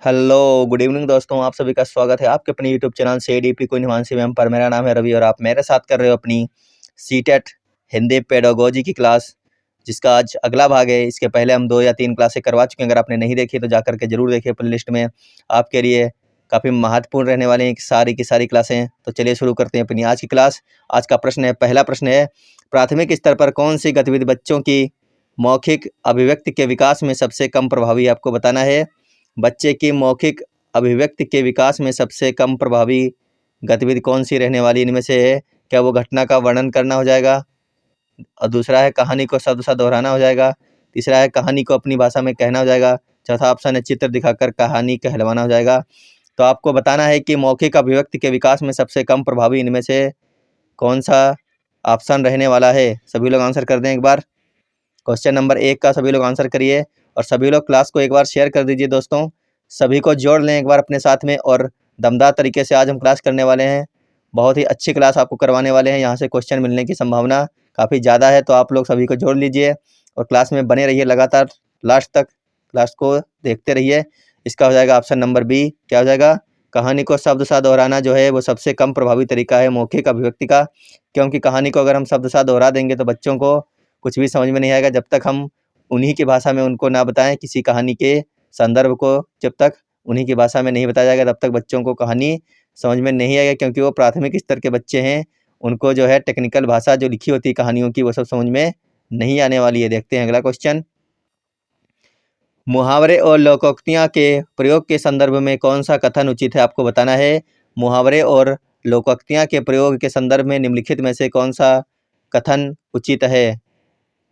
Hello, good evening दोस्तों, आप सभी का स्वागत है आपके अपने YouTube channel CDP queen Himanshi ma'am पर। मेरा नाम है रवि और आप मेरे साथ कर रहे हो अपनी सीटेट हिंदी पेडागोजी की क्लास, जिसका आज अगला भाग है। इसके पहले हम 2 या 3 क्लासें करवा चुके हैं। अगर आपने नहीं देखी तो जाकर के जरूर देखिए, प्ले लिस्ट में आपके लिए काफ़ी महत्वपूर्ण रहने वाली हैं सारी की सारी क्लासें। तो चलिए शुरू करते हैं अपनी आज की क्लास। आज का प्रश्न है, पहला प्रश्न है, प्राथमिक स्तर पर कौन सी गतिविधि बच्चों की मौखिक अभिव्यक्ति के विकास में सबसे कम प्रभावी है? आपको बताना है बच्चे की मौखिक अभिव्यक्ति के विकास में सबसे कम प्रभावी गतिविधि कौन सी रहने वाली इनमें से है? क्या वो घटना का वर्णन करना हो जाएगा, और दूसरा है कहानी को शब्द सा दोहराना हो जाएगा, तीसरा है कहानी को अपनी भाषा में कहना हो जाएगा, चौथा ऑप्शन है चित्र दिखाकर कहानी कहलवाना हो जाएगा। तो आपको बताना है कि मौखिक अभिव्यक्ति के विकास में सबसे कम प्रभावी इनमें से कौन सा ऑप्शन रहने वाला है। सभी लोग आंसर कर दें एक बार। क्वेश्चन नंबर 1 का सभी लोग आंसर करिए और सभी लोग क्लास को एक बार शेयर कर दीजिए दोस्तों। सभी को जोड़ लें एक बार अपने साथ में और दमदार तरीके से आज हम क्लास करने वाले हैं। बहुत ही अच्छी क्लास आपको करवाने वाले हैं। यहाँ से क्वेश्चन मिलने की संभावना काफ़ी ज़्यादा है, तो आप लोग सभी को जोड़ लीजिए और क्लास में बने रहिए लगातार लास्ट तक। क्लास को देखते रहिए। इसका हो जाएगा ऑप्शन नंबर बी। क्या हो जाएगा? कहानी को शब्द सा दोहराना जो है वो सबसे कम प्रभावी तरीका है मौखिक अभिव्यक्ति का, क्योंकि कहानी को अगर हम शब्द सा दोहरा देंगे तो बच्चों को कुछ भी समझ में नहीं आएगा। जब तक हम उन्हीं की भाषा में उनको ना बताएं, किसी कहानी के संदर्भ को जब तक उन्हीं की भाषा में नहीं बताया जाएगा तब तक बच्चों को कहानी समझ में नहीं आएगा, क्योंकि वो प्राथमिक स्तर के बच्चे हैं। उनको जो है टेक्निकल भाषा जो लिखी होती है कहानियों की वो सब समझ में नहीं आने वाली है। देखते हैं अगला क्वेश्चन। मुहावरे और लोकोक्तियाँ के प्रयोग के संदर्भ में कौन सा कथन उचित है? आपको बताना है मुहावरे और लोकोक्तियाँ के प्रयोग के संदर्भ में निम्नलिखित में से कौन सा कथन उचित है?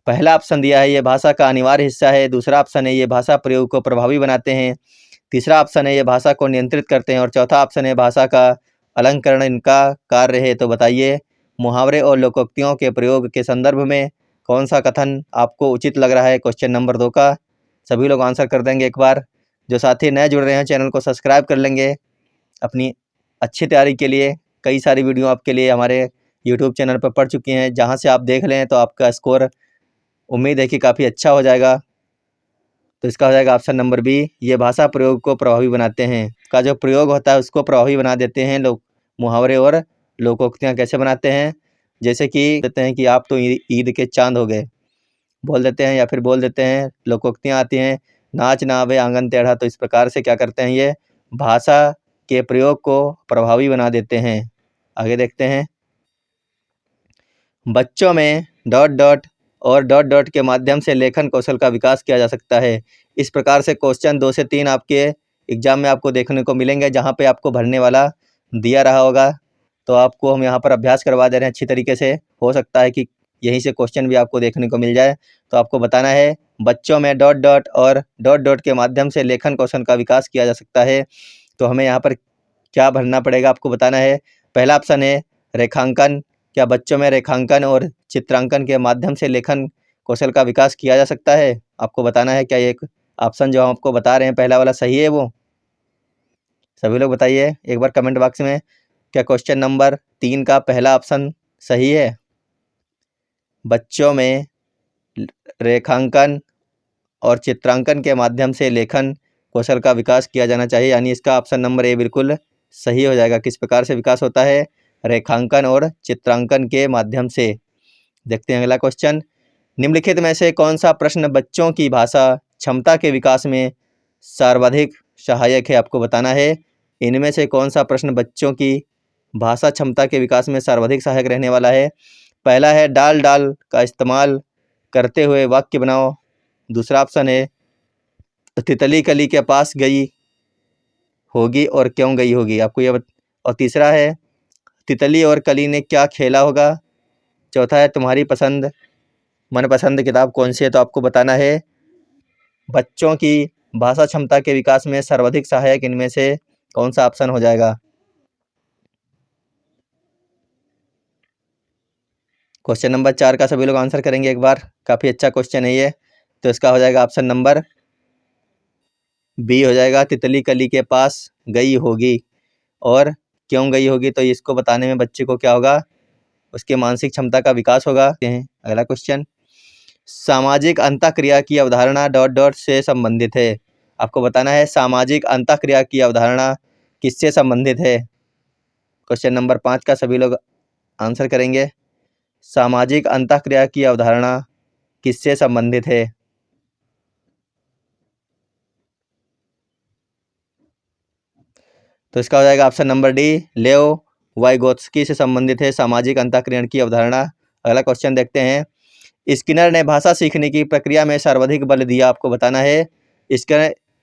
पहला ऑप्शन दिया है ये भाषा का अनिवार्य हिस्सा है, दूसरा ऑप्शन है ये भाषा प्रयोग को प्रभावी बनाते हैं, तीसरा ऑप्शन है ये भाषा को नियंत्रित करते हैं और चौथा ऑप्शन है भाषा का अलंकरण इनका कार्य है। तो बताइए मुहावरे और लोकोक्तियों के प्रयोग के संदर्भ में कौन सा कथन आपको उचित लग रहा है? क्वेश्चन नंबर 2 का सभी लोग आंसर कर देंगे एक बार। जो साथी नए जुड़ रहे हैं चैनल को सब्सक्राइब कर लेंगे अपनी अच्छी तैयारी के लिए। कई सारी वीडियो आपके लिए हमारे यूट्यूब चैनल पर पड़ चुकी हैं, जहाँ से आप देख लें तो आपका स्कोर उम्मीद है कि काफ़ी अच्छा हो जाएगा। तो इसका हो जाएगा ऑप्शन नंबर बी, ये भाषा प्रयोग को प्रभावी बनाते हैं का जो प्रयोग होता है उसको प्रभावी बना देते हैं लोग। मुहावरे और लोकोक्तियाँ कैसे बनाते हैं? जैसे कि कहते हैं कि आप तो ईद के चांद हो गए, बोल देते हैं, या फिर बोल देते हैं लोकोक्तियाँ आती हैं, नाच ना आवे आंगन टेढ़ा। तो इस प्रकार से क्या करते हैं, ये भाषा के प्रयोग को प्रभावी बना देते हैं। आगे देखते हैं। बच्चों में डॉट डॉट और डॉट डॉट के माध्यम से लेखन कौशल का विकास किया जा सकता है। इस प्रकार से क्वेश्चन 2 से 3 आपके एग्जाम में आपको देखने को मिलेंगे, जहाँ पे आपको भरने वाला दिया रहा होगा। तो आपको हम यहाँ पर अभ्यास करवा दे रहे हैं अच्छी तरीके से। हो सकता है कि यहीं से क्वेश्चन भी आपको देखने को मिल जाए। तो आपको बताना है बच्चों में डॉट डॉट और डॉट डॉट के माध्यम से लेखन कौशल का विकास किया जा सकता है। तो हमें यहाँ पर क्या भरना पड़ेगा आपको बताना है। पहला ऑप्शन है रेखांकन। क्या बच्चों में रेखांकन और चित्रांकन के माध्यम से लेखन कौशल का विकास किया जा सकता है? आपको बताना है क्या ये एक ऑप्शन जो हम आपको बता रहे हैं पहला वाला सही है वो? सभी लोग बताइए एक बार कमेंट बॉक्स में, क्या क्वेश्चन नंबर 3 का पहला ऑप्शन सही है? बच्चों में रेखांकन और चित्रांकन के माध्यम से लेखन कौशल का विकास किया जाना चाहिए, यानी इसका ऑप्शन नंबर ए बिल्कुल सही हो जाएगा। किस प्रकार से विकास होता है? रेखांकन और चित्रांकन के माध्यम से। देखते हैं अगला क्वेश्चन। निम्नलिखित में से कौन सा प्रश्न बच्चों की भाषा क्षमता के विकास में सर्वाधिक सहायक है? आपको बताना है इनमें से कौन सा प्रश्न बच्चों की भाषा क्षमता के विकास में सर्वाधिक सहायक रहने वाला है। पहला है डाल डाल का इस्तेमाल करते हुए वाक्य बनाओ, दूसरा ऑप्शन है तितली कली के पास गई होगी और क्यों गई होगी, आपको यह और तीसरा है तितली और कली ने क्या खेला होगा, चौथा है तुम्हारी पसंद मनपसंद किताब कौन सी है। तो आपको बताना है बच्चों की भाषा क्षमता के विकास में सर्वाधिक सहायक इनमें से कौन सा ऑप्शन हो जाएगा। क्वेश्चन नंबर 4 का सभी लोग आंसर करेंगे एक बार। काफ़ी अच्छा क्वेश्चन है ये। तो इसका हो जाएगा ऑप्शन नंबर बी हो जाएगा, तितली कली के पास गई होगी और क्यों गई होगी। तो इसको बताने में बच्चे को क्या होगा, उसके मानसिक क्षमता का विकास होगा। अगला क्वेश्चन, सामाजिक अंतःक्रिया की अवधारणा डॉट डॉट से संबंधित है। आपको बताना है सामाजिक अंतःक्रिया की अवधारणा किससे संबंधित है। क्वेश्चन नंबर 5 का सभी लोग आंसर करेंगे। सामाजिक अंतःक्रिया की अवधारणा किससे संबंधित है। तो इसका हो जाएगा ऑप्शन नंबर डी, लेओ वाइगोत्स्की से संबंधित है सामाजिक अंतःक्रिया की अवधारणा। अगला क्वेश्चन देखते हैं। स्किनर ने भाषा सीखने की प्रक्रिया में सर्वाधिक बल दिया। आपको बताना है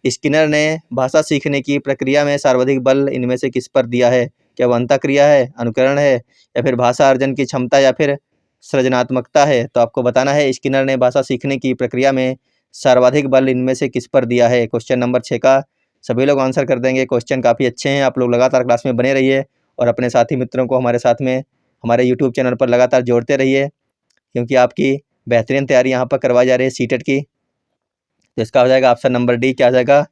स्किनर ने भाषा सीखने की प्रक्रिया में सर्वाधिक बल इनमें से किस पर दिया है। क्या वह अंतःक्रिया है, अनुकरण है, या फिर भाषा अर्जन की क्षमता, या फिर सृजनात्मकता है। तो आपको बताना है स्किनर ने भाषा सीखने की प्रक्रिया में सर्वाधिक बल इनमें से किस पर दिया है। क्वेश्चन नंबर 6 का सभी लोग आंसर कर देंगे। क्वेश्चन काफ़ी अच्छे हैं, आप लोग लगातार क्लास में बने रहिए और अपने साथी मित्रों को हमारे साथ में हमारे यूट्यूब चैनल पर लगातार जोड़ते रहिए, क्योंकि आपकी बेहतरीन तैयारी यहाँ पर करवाई जा रही है सीटेट की। तो इसका हो जाएगा ऑप्शन नंबर डी, क्या हो जाएगा,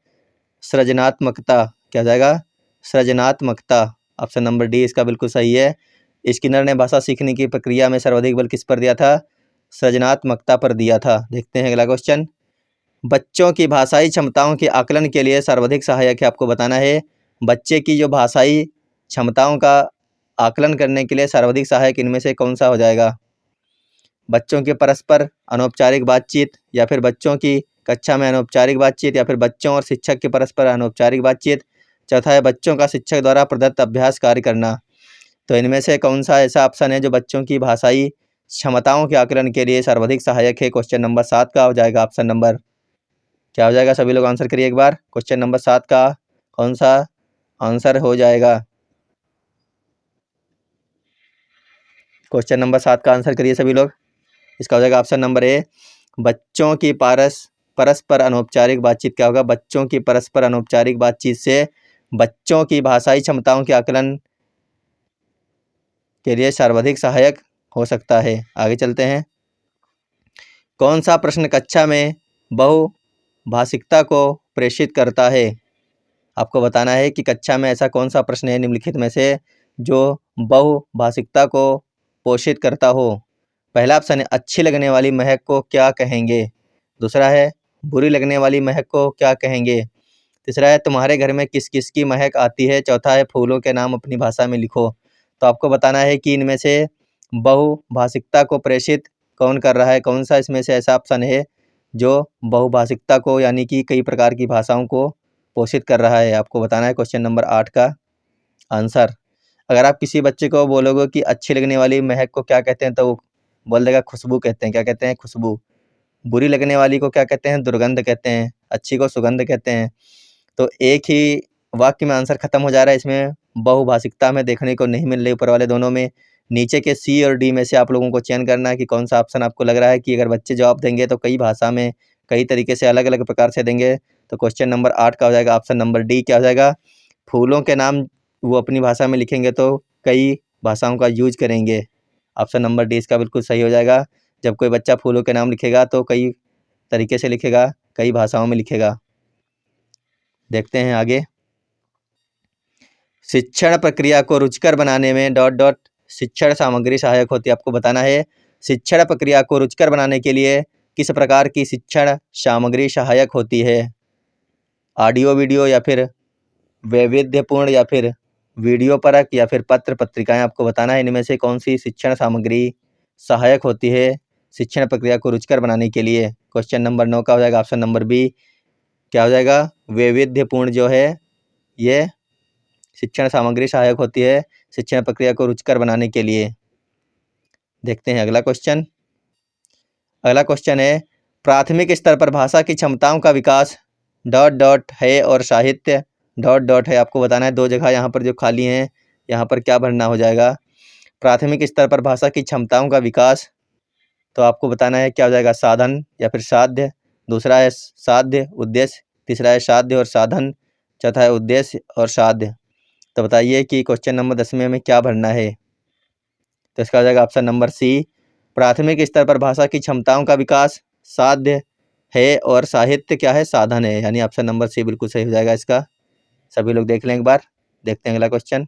सृजनात्मकता। क्या हो जाएगा, सृजनात्मकता। ऑप्शन नंबर डी इसका बिल्कुल सही है। स्किनर ने भाषा सीखने की प्रक्रिया में सर्वाधिक बल किस पर दिया था, सृजनात्मकता पर दिया था। देखते हैं अगला क्वेश्चन। बच्चों की भाषाई क्षमताओं के आकलन के लिए सर्वाधिक सहायक है। आपको बताना है बच्चे की जो भाषाई क्षमताओं का आकलन करने के लिए सर्वाधिक सहायक इनमें से कौन सा हो जाएगा। बच्चों की परस्पर अनौपचारिक बातचीत, या फिर बच्चों की कक्षा में अनौपचारिक बातचीत, या फिर बच्चों और शिक्षक की परस्पर अनौपचारिक बातचीत। चौथा है बच्चों का शिक्षक द्वारा प्रदत्त अभ्यास कार्य करना। तो इनमें से कौन सा ऐसा ऑप्शन है जो बच्चों की भाषाई क्षमताओं के आकलन के लिए सर्वाधिक सहायक है। क्वेश्चन नंबर 7 का हो जाएगा ऑप्शन नंबर, क्या हो जाएगा, सभी लोग आंसर करिए एक बार। क्वेश्चन नंबर 7 का कौन सा आंसर हो जाएगा। क्वेश्चन नंबर 7 का आंसर करिए सभी लोग। इसका हो जाएगा ऑप्शन नंबर ए, बच्चों की परस्पर अनौपचारिक बातचीत। क्या होगा, बच्चों की परस्पर अनौपचारिक बातचीत से बच्चों की भाषाई क्षमताओं के आकलन के लिए सर्वाधिक सहायक हो सकता है। आगे चलते हैं। कौन सा प्रश्न कक्षा में बहुभाषिकता को प्रेषित करता है। आपको बताना है कि कक्षा में ऐसा कौन सा प्रश्न है निम्नलिखित में से जो बहुभाषिकता को पोषित करता हो। पहला ऑप्शन है अच्छी लगने वाली महक को क्या कहेंगे। दूसरा है बुरी लगने वाली महक को क्या कहेंगे। तीसरा है तुम्हारे घर में किस किस की महक आती है। चौथा है फूलों के नाम अपनी भाषा में लिखो। तो आपको बताना है कि इनमें से बहुभाषिकता को प्रेषित कौन कर रहा है, कौन सा इसमें से ऐसा ऑप्शन है जो बहुभाषिकता को यानी कि कई प्रकार की भाषाओं को पोषित कर रहा है। आपको बताना है क्वेश्चन नंबर 8 का आंसर। अगर आप किसी बच्चे को बोलोगे कि अच्छी लगने वाली महक को क्या कहते हैं, तो वो बोल देगा खुशबू कहते हैं। क्या कहते हैं, खुशबू। बुरी लगने वाली को क्या कहते हैं, दुर्गंध कहते हैं। अच्छी को सुगंध कहते हैं। तो एक ही वाक्य में आंसर खत्म हो जा रहा है। इसमें बहुभाषिकता में देखने को नहीं मिल रही ऊपर वाले दोनों में। नीचे के सी और डी में से आप लोगों को चयन करना है कि कौन सा ऑप्शन आपको लग रहा है कि अगर बच्चे जवाब देंगे तो कई भाषा में कई तरीके से अलग अलग प्रकार से देंगे। तो क्वेश्चन नंबर 8 का हो जाएगा ऑप्शन नंबर डी, क्या हो जाएगा, फूलों के नाम वो अपनी भाषा में लिखेंगे तो कई भाषाओं का यूज करेंगे। ऑप्शन नंबर डी इसका बिल्कुल सही हो जाएगा। जब कोई बच्चा फूलों के नाम लिखेगा तो कई तरीके से लिखेगा, कई भाषाओं में लिखेगा। देखते हैं आगे। शिक्षण प्रक्रिया को रुचिकर बनाने में ... शिक्षण सामग्री सहायक होती है। आपको बताना है शिक्षण प्रक्रिया को रुचिकर बनाने के लिए किस प्रकार की शिक्षण सामग्री सहायक होती है। ऑडियो वीडियो, या फिर वैविध्यपूर्ण, या फिर वीडियो परक, या फिर पत्र पत्रिकाएं। आपको बताना है इनमें से कौन सी शिक्षण सामग्री सहायक होती है शिक्षण प्रक्रिया को रुचिकर बनाने के लिए। क्वेश्चन नंबर 9 का हो जाएगा ऑप्शन नंबर बी, क्या हो जाएगा, वैविध्यपूर्ण जो है ये शिक्षण सामग्री सहायक होती है शिक्षण प्रक्रिया को रुचिकर बनाने के लिए। देखते हैं अगला क्वेश्चन। अगला क्वेश्चन है प्राथमिक स्तर पर भाषा की क्षमताओं का विकास ... है और साहित्य ... है। आपको बताना है दो जगह यहाँ पर जो खाली हैं, यहाँ पर क्या भरना हो जाएगा। प्राथमिक स्तर पर भाषा की क्षमताओं का विकास, तो आपको बताना है क्या हो जाएगा, साधन या फिर साध्य। दूसरा है साध्य उद्देश्य, तीसरा है साध्य और साधन, चौथा है उद्देश्य और साध्य। तो बताइए कि क्वेश्चन नंबर 10 में क्या भरना है। तो इसका हो जाएगा ऑप्शन नंबर सी, प्राथमिक स्तर पर भाषा की क्षमताओं का विकास साध्य है और साहित्य क्या है, साधन है। यानी ऑप्शन नंबर सी बिल्कुल सही हो जाएगा इसका। सभी लोग देख लें एक बार। देखते हैं अगला क्वेश्चन।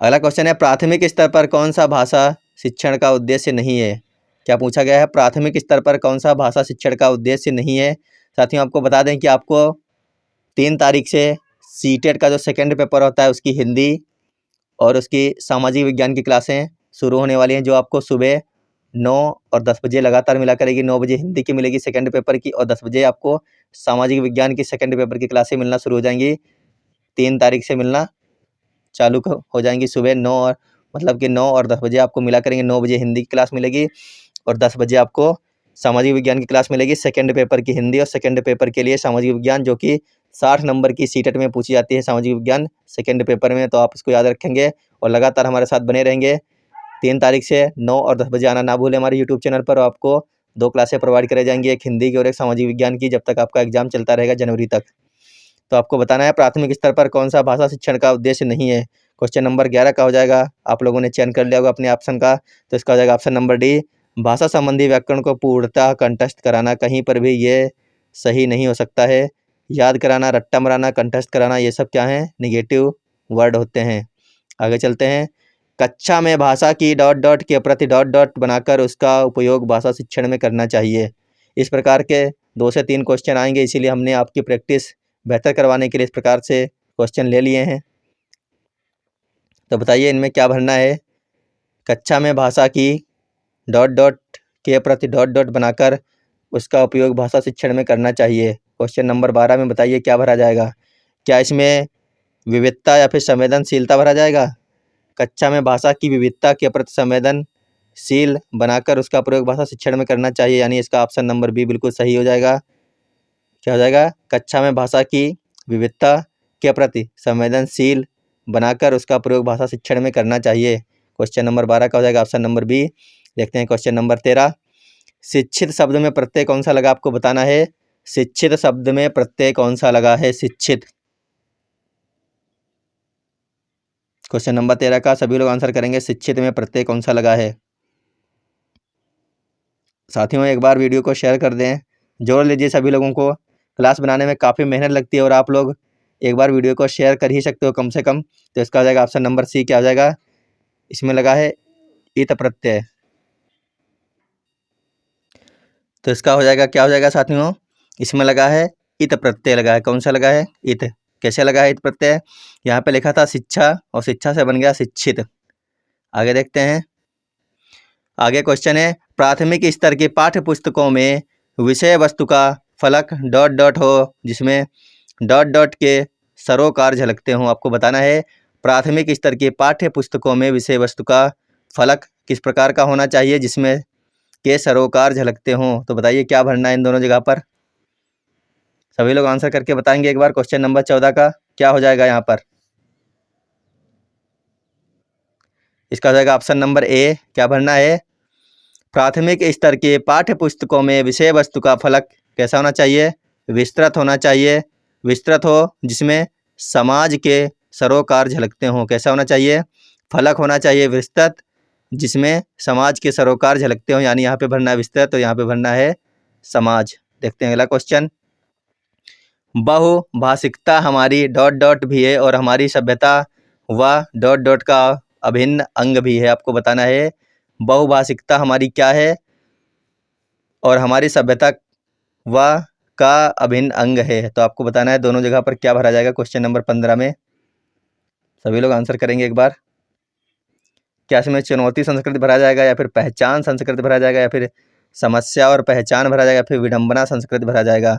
अगला क्वेश्चन है प्राथमिक स्तर पर कौन सा भाषा शिक्षण का उद्देश्य नहीं है। क्या पूछा गया है, प्राथमिक स्तर पर कौन सा भाषा शिक्षण का उद्देश्य नहीं है। साथियों आपको बता दें कि आपको 3 तारीख से सीटेट का जो सेकंड पेपर होता है उसकी हिंदी और उसकी सामाजिक विज्ञान की क्लासें शुरू होने वाली हैं, जो आपको सुबह 9 और 10 बजे लगातार मिला करेगी। 9 बजे हिंदी की मिलेगी सेकंड पेपर की, और 10 बजे आपको सामाजिक विज्ञान की सेकंड पेपर की क्लासें मिलना शुरू हो जाएंगी। 3 तारीख से मिलना चालू हो जाएंगी। सुबह 9 और मतलब कि 9 और 10 बजे आपको मिला करेंगे। 9 बजे हिंदी की क्लास मिलेगी और 10 बजे आपको सामाजिक विज्ञान की क्लास मिलेगी। सेकंड पेपर की हिंदी और सेकंड पेपर के लिए सामाजिक विज्ञान, जो कि 60 नंबर की सीटेट में पूछी जाती है सामाजिक विज्ञान सेकंड पेपर में, तो आप इसको याद रखेंगे और लगातार हमारे साथ बने रहेंगे। 3 तारीख से 9 और 10 बजे आना ना भूलें हमारे यूट्यूब चैनल पर। आपको 2 क्लासें प्रोवाइड कराई जाएंगी, एक हिंदी की और एक सामाजिक विज्ञान की, जब तक आपका एग्जाम चलता रहेगा जनवरी तक। तो आपको बताना है प्राथमिक स्तर पर कौन सा भाषा शिक्षण का उद्देश्य नहीं है। क्वेश्चन नंबर 11 का हो जाएगा, आप लोगों ने चयन कर लिया होगा अपने ऑप्शन का, तो इसका हो जाएगा ऑप्शन नंबर डी। भाषा संबंधी व्याकरण को पूर्णतः कंठस्थ कराना, कहीं पर भी ये सही नहीं हो सकता है। याद कराना, रट्टा मराना, कंठस्थ कराना, ये सब क्या है, निगेटिव वर्ड होते हैं। आगे चलते हैं। कक्षा में भाषा की डॉट डॉट के प्रति डॉट डॉट बनाकर उसका उपयोग भाषा शिक्षण में करना चाहिए। इस प्रकार के 2 से 3 क्वेश्चन आएंगे, इसीलिए हमने आपकी प्रैक्टिस बेहतर करवाने के लिए इस प्रकार से क्वेश्चन ले लिए हैं। तो बताइए इनमें क्या भरना है। कक्षा में भाषा की डॉट डॉट के प्रति डॉट डॉट बनाकर उसका उपयोग भाषा शिक्षण में करना चाहिए। क्वेश्चन नंबर 12 में बताइए क्या भरा जाएगा। क्या इसमें विविधता या फिर संवेदनशीलता भरा जाएगा। कक्षा में भाषा की विविधता के प्रति संवेदनशील बनाकर उसका प्रयोग भाषा शिक्षण में करना चाहिए, यानी इसका ऑप्शन नंबर बी बिल्कुल सही हो जाएगा। क्या हो जाएगा, कक्षा में भाषा की विविधता के प्रति संवेदनशील बनाकर उसका प्रयोग भाषा शिक्षण में करना चाहिए। क्वेश्चन नंबर 12 का हो जाएगा ऑप्शन नंबर बी। देखते हैं क्वेश्चन नंबर 13। शिक्षित शब्द में प्रत्यय कौन सा लगा, आपको बताना है। शिक्षित शब्द में प्रत्यय कौन सा लगा है, शिक्षित। क्वेश्चन नंबर 13 का सभी लोग आंसर करेंगे, शिक्षित में प्रत्यय कौन सा लगा है। साथियों एक बार वीडियो को शेयर कर दें, जोड़ लीजिए सभी लोगों को। क्लास बनाने में काफ़ी मेहनत लगती है और आप लोग एक बार वीडियो को शेयर कर ही सकते हो कम से कम। तो इसका हो जाएगा ऑप्शन नंबर सी। क्या हो जाएगा, इसमें लगा है इत प्रत्यय। तो इसका हो जाएगा, क्या हो जाएगा साथियों, इसमें लगा है इत प्रत्यय लगा है। कौन सा लगा है, इत। कैसे लगा है इत प्रत्यय, यहाँ पे लिखा था शिक्षा और शिक्षा से बन गया शिक्षित। आगे देखते हैं। आगे क्वेश्चन है, प्राथमिक स्तर की पाठ्य पुस्तकों में विषय वस्तु का फलक डॉट डॉट हो जिसमें डॉट डॉट के सरोकार झलकते हों। आपको बताना है प्राथमिक स्तर की पाठ्य पुस्तकों में विषय वस्तु का फलक किस प्रकार का होना चाहिए जिसमें के सरोकार झलकते हों। तो बताइए क्या भरना है इन दोनों जगह पर। सभी लोग आंसर करके बताएंगे एक बार। क्वेश्चन नंबर 14 का क्या हो जाएगा यहाँ पर, इसका हो जाएगा ऑप्शन नंबर ए। क्या भरना है, प्राथमिक स्तर के पाठ्य पुस्तकों में विषय वस्तु का फलक कैसा होना चाहिए, विस्तृत होना चाहिए। विस्तृत हो जिसमें समाज के सरोकार झलकते हों। कैसा होना चाहिए, फलक होना चाहिए विस्तृत जिसमें समाज के सरोकार झलकते हों, यानी यहाँ पे भरना है विस्तृत, तो यहाँ पे भरना है समाज। देखते हैं अगला क्वेश्चन। बहुभाषिकता हमारी डॉट डॉट भी है और हमारी सभ्यता व डॉट डॉट का अभिन्न अंग भी है। आपको बताना है बहुभाषिकता हमारी क्या है और हमारी सभ्यता व का अभिन्न अंग है। तो आपको बताना है दोनों जगह पर क्या भरा जाएगा। क्वेश्चन नंबर 15 में सभी लोग आंसर करेंगे एक बार। क्या इसमें चुनौती संस्कृति भरा जाएगा या फिर पहचान संस्कृति भरा जाएगा या फिर समस्या और पहचान भरा जाएगा या फिर विडंबना संस्कृति भरा जाएगा।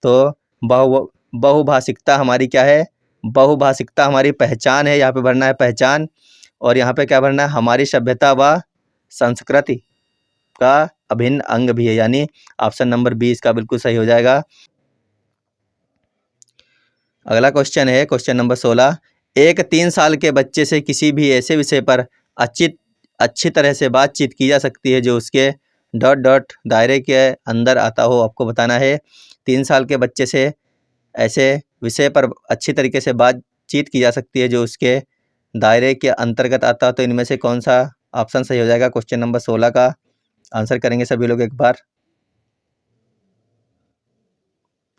तो बहुभाषिकता हमारी क्या है, बहुभाषिकता हमारी पहचान है, यहाँ पे भरना है पहचान। और यहाँ पे क्या भरना है, हमारी सभ्यता व संस्कृति का अभिन्न अंग भी है, यानी ऑप्शन नंबर 20 इसका बिल्कुल सही हो जाएगा। अगला क्वेश्चन है क्वेश्चन नंबर 16। एक 3 साल के बच्चे से किसी भी ऐसे विषय पर अच्छी तरह से बातचीत की जा सकती है जो उसके डॉट डॉट दायरे के अंदर आता हो। आपको बताना है 3 साल के बच्चे से ऐसे विषय पर अच्छी तरीके से बातचीत की जा सकती है जो उसके दायरे के अंतर्गत आता हो। तो इनमें से कौन सा ऑप्शन सही हो जाएगा। क्वेश्चन नंबर 16 का आंसर करेंगे सभी लोग एक बार।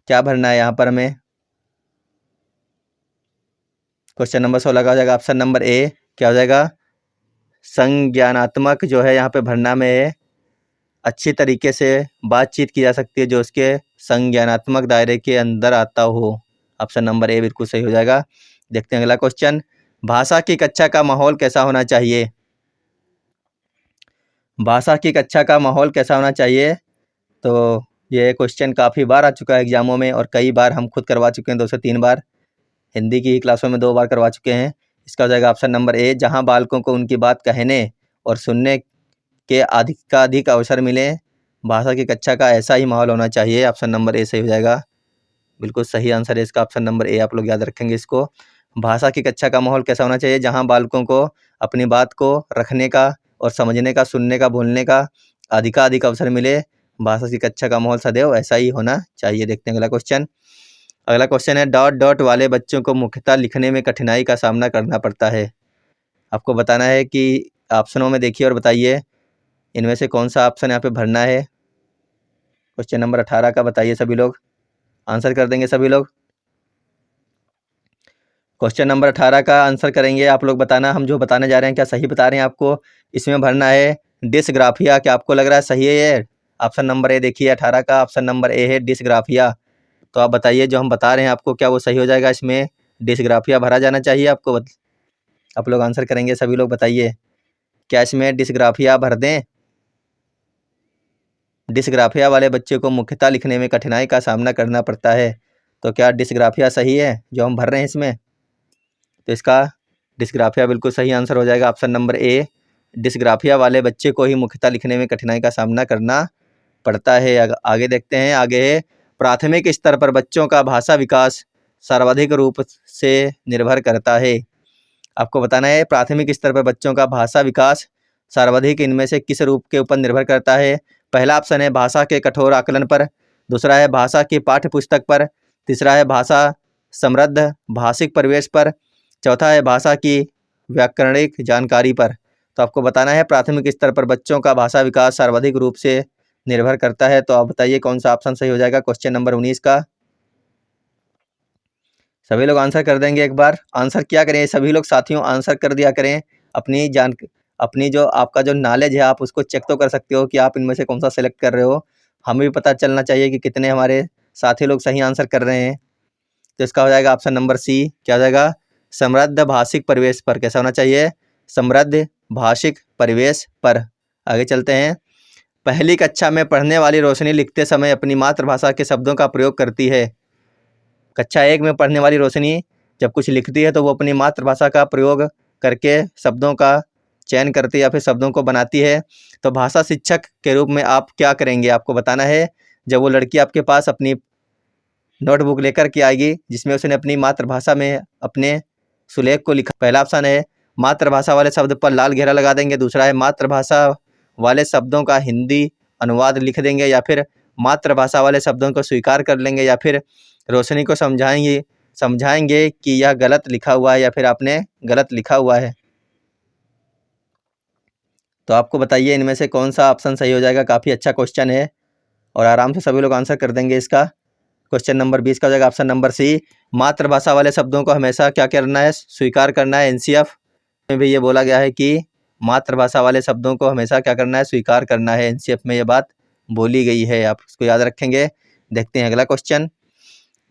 क्या भरना है यहाँ पर हमें, क्वेश्चन नंबर 16 का हो जाएगा ऑप्शन नंबर ए। क्या हो जाएगा, संज्ञानात्मक जो है यहाँ पे भरना में है अच्छी तरीके से बातचीत की जा सकती है जो उसके संज्ञानात्मक दायरे के अंदर आता हो। ऑप्शन नंबर ए बिल्कुल सही हो जाएगा। देखते हैं अगला क्वेश्चन, भाषा की कक्षा का माहौल कैसा होना चाहिए? भाषा की कक्षा का माहौल कैसा होना चाहिए? तो ये क्वेश्चन काफ़ी बार आ चुका है एग्जामों में और कई बार हम खुद करवा चुके हैं, 2 से 3 बार। हिंदी की क्लासों में 2 बार करवा चुके हैं। इसका हो जाएगा ऑप्शन नंबर ए, जहां बालकों को उनकी बात कहने और सुनने के अधिक अवसर मिले। भाषा की कक्षा का ऐसा ही माहौल होना चाहिए। ऑप्शन नंबर ए सही हो जाएगा। बिल्कुल सही आंसर है इसका, ऑप्शन नंबर ए। आप लोग याद रखेंगे इसको। भाषा की कक्षा का माहौल कैसा होना चाहिए? जहां बालकों को अपनी बात को रखने का और समझने का, सुनने का, बोलने का अधिक अवसर मिले। भाषा की कक्षा का माहौल सदैव ऐसा ही होना चाहिए। देखते हैं अगला क्वेश्चन। अगला क्वेश्चन है, डॉट डॉट वाले बच्चों को मुख्यतः लिखने में कठिनाई का सामना करना पड़ता है। आपको बताना है कि ऑप्शनों में देखिए और बताइए इनमें से कौन सा ऑप्शन यहाँ पे भरना है। क्वेश्चन नंबर 18 का बताइए सभी लोग, आंसर कर देंगे सभी लोग। क्वेश्चन नंबर 18 का आंसर करेंगे आप लोग। बताना हम जो बताने जा रहे हैं क्या सही बता रहे हैं आपको। इसमें भरना है डिस्ग्राफिया। क्या आपको लग रहा है सही है ये? ऑप्शन नंबर ए देखिए 18 का ऑप्शन नंबर ए है डिस्ग्राफिया। तो आप बताइए जो हम बता रहे हैं आपको क्या वो सही हो जाएगा? इसमें डिस्ग्राफिया भरा जाना चाहिए आपको। आप लोग आंसर करेंगे सभी लोग, बताइए क्या इसमें डिस्ग्राफिया भर दें? डिस्ग्राफिया वाले बच्चे को मुख्यतः लिखने में कठिनाई का सामना करना पड़ता है। तो क्या डिस्ग्राफिया सही है जो हम भर रहे हैं इसमें? तो इसका डिस्ग्राफिया बिल्कुल सही आंसर हो जाएगा, ऑप्शन नंबर ए। डिस्ग्राफिया वाले बच्चे को ही मुख्यतः लिखने में कठिनाई का सामना करना पड़ता है। आगे देखते हैं। आगे है, प्राथमिक स्तर पर बच्चों का भाषा विकास सर्वाधिक रूप से निर्भर करता है। आपको बताना है प्राथमिक स्तर पर बच्चों का भाषा विकास सर्वाधिक इनमें से किस रूप के ऊपर निर्भर करता है? पहला ऑप्शन है भाषा के कठोर आकलन पर, दूसरा है भाषा की पाठ्य पुस्तक पर, तीसरा है भाषा समृद्ध भाषिक परिवेश पर, चौथा है भाषा की व्याकरणिक जानकारी पर। तो आपको बताना है प्राथमिक स्तर पर बच्चों का भाषा विकास सर्वाधिक रूप से निर्भर करता है। तो आप बताइए कौन सा ऑप्शन सही हो जाएगा क्वेश्चन नंबर 19 का। सभी लोग आंसर कर देंगे एक बार। आंसर क्या करें सभी लोग साथियों, आंसर कर दिया करें। अपनी जो आपका जो नॉलेज है आप उसको चेक तो कर सकते हो कि आप इनमें से कौन सा सेलेक्ट कर रहे हो। हमें भी पता चलना चाहिए कि कितने हमारे साथी लोग सही आंसर कर रहे हैं। तो इसका हो जाएगा ऑप्शन नंबर सी। क्या हो जाएगा? समृद्ध भाषिक परिवेश पर। कैसा होना चाहिए? समृद्ध भाषिक परिवेश पर। आगे चलते हैं। पहली कक्षा में पढ़ने वाली रोशनी लिखते समय अपनी मातृभाषा के शब्दों का प्रयोग करती है। कक्षा 1 में पढ़ने वाली रोशनी जब कुछ लिखती है तो वो अपनी मातृभाषा का प्रयोग करके शब्दों का चयन करती है या फिर शब्दों को बनाती है। तो भाषा शिक्षक के रूप में आप क्या करेंगे? आपको बताना है। जब वो लड़की आपके पास अपनी नोटबुक लेकर के आएगी जिसमें उसने अपनी मातृभाषा में अपने सुलेख को लिखा। पहला ऑप्शन है मातृभाषा वाले शब्द पर लाल घेरा लगा देंगे, दूसरा है मातृभाषा वाले शब्दों का हिंदी अनुवाद लिख देंगे, या फिर मातृभाषा वाले शब्दों को स्वीकार कर लेंगे, या फिर रोशनी को समझाएंगे कि यह गलत लिखा हुआ है या फिर आपने गलत लिखा हुआ है। तो आपको बताइए इनमें से कौन सा ऑप्शन सही हो जाएगा। काफ़ी अच्छा क्वेश्चन है और आराम से सभी लोग आंसर कर देंगे इसका। क्वेश्चन नंबर 20 का हो जाएगा ऑप्शन नंबर सी। मातृभाषा वाले शब्दों को हमेशा क्या करना है? स्वीकार करना है। एनसीएफ में भी ये बोला गया है कि मातृभाषा वाले शब्दों को हमेशा क्या करना है? स्वीकार करना है। एनसीएफ में ये बात बोली गई है, आप इसको याद रखेंगे। देखते हैं अगला क्वेश्चन।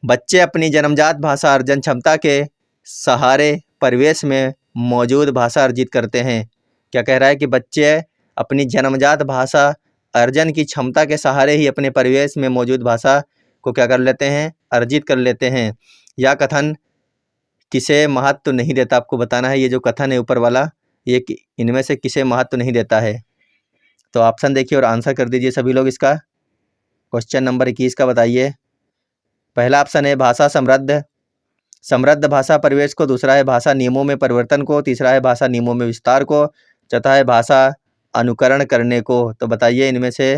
बच्चे अपनी जन्मजात भाषा अर्जन क्षमता के सहारे परिवेश में मौजूद भाषा अर्जित करते हैं। क्या कह रहा है कि बच्चे अपनी जन्मजात भाषा अर्जन की क्षमता के सहारे ही अपने परिवेश में मौजूद भाषा को क्या कर लेते हैं? अर्जित कर लेते हैं। यह कथन किसे महत्व नहीं देता? आपको बताना है ये जो कथन है ऊपर वाला ये इनमें से किसे महत्व नहीं देता है। तो ऑप्शन देखिए और आंसर कर दीजिए सभी लोग इसका। क्वेश्चन नंबर 21 का बताइए। पहला ऑप्शन है भाषा समृद्ध भाषा परिवेश को, दूसरा है भाषा नियमों में परिवर्तन को, तीसरा है भाषा नियमों में विस्तार को, चौथा है भाषा अनुकरण करने को। तो बताइए इनमें से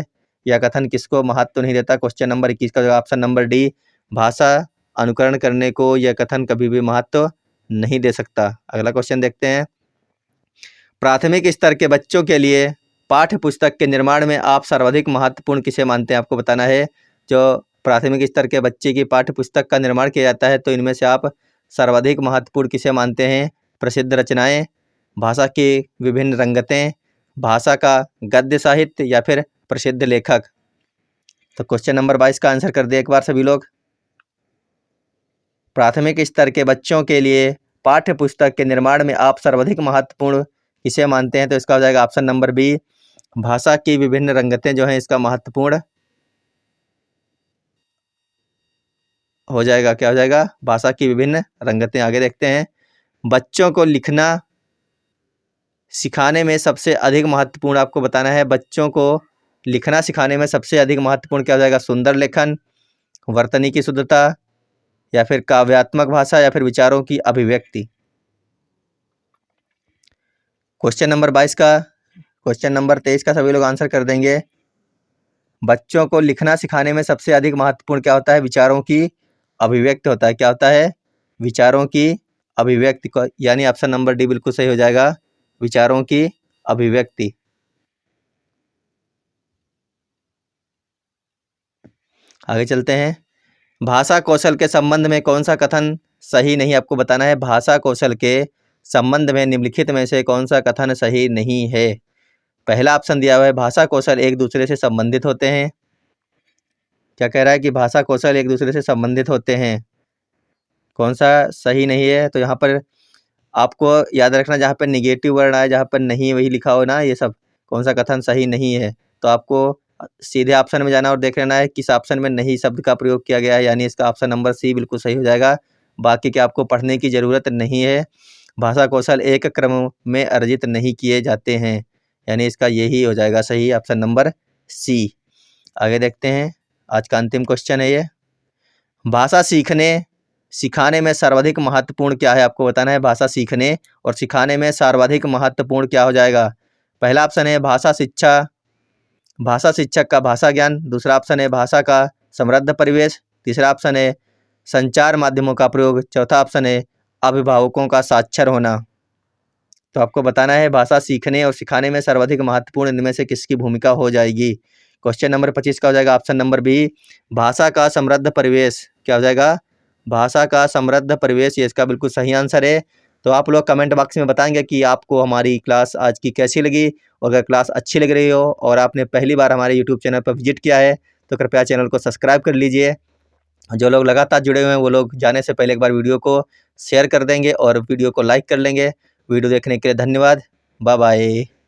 यह कथन किसको महत्व नहीं देता? क्वेश्चन नंबर 21 का ऑप्शन नंबर डी, भाषा अनुकरण करने को यह कथन कभी भी महत्व नहीं दे सकता। अगला क्वेश्चन देखते हैं। प्राथमिक स्तर के बच्चों के लिए पाठ्य पुस्तक के निर्माण में आप सर्वाधिक महत्वपूर्ण किसे मानते हैं? आपको बताना है। जो प्राथमिक स्तर के बच्चे की पाठ्य पुस्तक का निर्माण किया जाता है तो इनमें से आप सर्वाधिक महत्वपूर्ण किसे मानते हैं? प्रसिद्ध रचनाएं, भाषा की विभिन्न रंगतें, भाषा का गद्य साहित्य, या फिर प्रसिद्ध लेखक। तो क्वेश्चन नंबर 22 का आंसर कर दिए एक बार सभी लोग। प्राथमिक स्तर के बच्चों के लिए पाठ्य पुस्तक के निर्माण में आप सर्वाधिक महत्वपूर्ण किसे मानते हैं? तो इसका हो जाएगा ऑप्शन नंबर बी, भाषा की विभिन्न रंगतें जो हैं इसका महत्वपूर्ण हो जाएगा। क्या हो जाएगा? भाषा की विभिन्न रंगतें। आगे देखते हैं, बच्चों को लिखना सिखाने में सबसे अधिक महत्वपूर्ण आपको बताना है। बच्चों को लिखना सिखाने में सबसे अधिक महत्वपूर्ण क्या हो जाएगा? सुंदर लेखन, वर्तनी की शुद्धता, या फिर काव्यात्मक भाषा, या फिर विचारों की अभिव्यक्ति। क्वेश्चन नंबर 22 का, क्वेश्चन नंबर 23 का सभी लोग आंसर कर देंगे। बच्चों को लिखना सिखाने में सबसे अधिक महत्वपूर्ण क्या होता है? विचारों की अभिव्यक्ति होता है। क्या होता है? विचारों की अभिव्यक्ति को, यानी ऑप्शन नंबर डी बिल्कुल सही हो जाएगा, विचारों की अभिव्यक्ति। आगे चलते हैं, भाषा कौशल के संबंध में कौन सा कथन सही नहीं आपको बताना है। भाषा कौशल के संबंध में निम्नलिखित में से कौन सा कथन सही नहीं है? पहला ऑप्शन दिया हुआ है, भाषा कौशल एक दूसरे से संबंधित होते हैं। क्या कह रहा है कि भाषा कौशल एक दूसरे से संबंधित होते हैं, कौन सा सही नहीं है? तो यहाँ पर आपको याद रखना, जहाँ पर निगेटिव वर्ड आए, जहाँ पर नहीं वही लिखा हो ना, ये सब कौन सा कथन सही नहीं है। तो आपको सीधे ऑप्शन में जाना और देख लेना है किस ऑप्शन में नहीं शब्द का प्रयोग किया गया है, यानी इसका ऑप्शन नंबर सी बिल्कुल सही हो जाएगा। बाकी के आपको पढ़ने की ज़रूरत नहीं है। भाषा कौशल एक क्रम में अर्जित नहीं किए जाते हैं, यानी इसका यही हो जाएगा सही, ऑप्शन नंबर सी। आगे देखते हैं, आज का अंतिम क्वेश्चन है ये, भाषा सिखाने में सर्वाधिक महत्वपूर्ण क्या है आपको बताना है। भाषा सीखने और सिखाने में सर्वाधिक महत्वपूर्ण क्या हो जाएगा? पहला ऑप्शन है भाषा शिक्षा, भाषा शिक्षक का भाषा ज्ञान। दूसरा ऑप्शन है भाषा का समृद्ध परिवेश। तीसरा ऑप्शन है संचार माध्यमों का प्रयोग। चौथा ऑप्शन है अभिभावकों का साक्षर होना। तो आपको बताना है भाषा सीखने और सिखाने में सर्वाधिक महत्वपूर्ण इनमें से किसकी भूमिका हो जाएगी। क्वेश्चन नंबर 25 का हो जाएगा ऑप्शन नंबर बी, भाषा का समृद्ध परिवेश। क्या हो जाएगा? भाषा का समृद्ध परिवेश, ये इसका बिल्कुल सही आंसर है। तो आप लोग कमेंट बॉक्स में बताएंगे कि आपको हमारी क्लास आज की कैसी लगी, और अगर क्लास अच्छी लग रही हो और आपने पहली बार हमारे यूट्यूब चैनल पर विजिट किया है तो कृपया चैनल को सब्सक्राइब कर लीजिए। जो लोग लगातार जुड़े हुए हैं वो लोग जाने से पहले एक बार वीडियो को शेयर कर देंगे और वीडियो को लाइक कर लेंगे। वीडियो देखने के लिए धन्यवाद। Bye bye.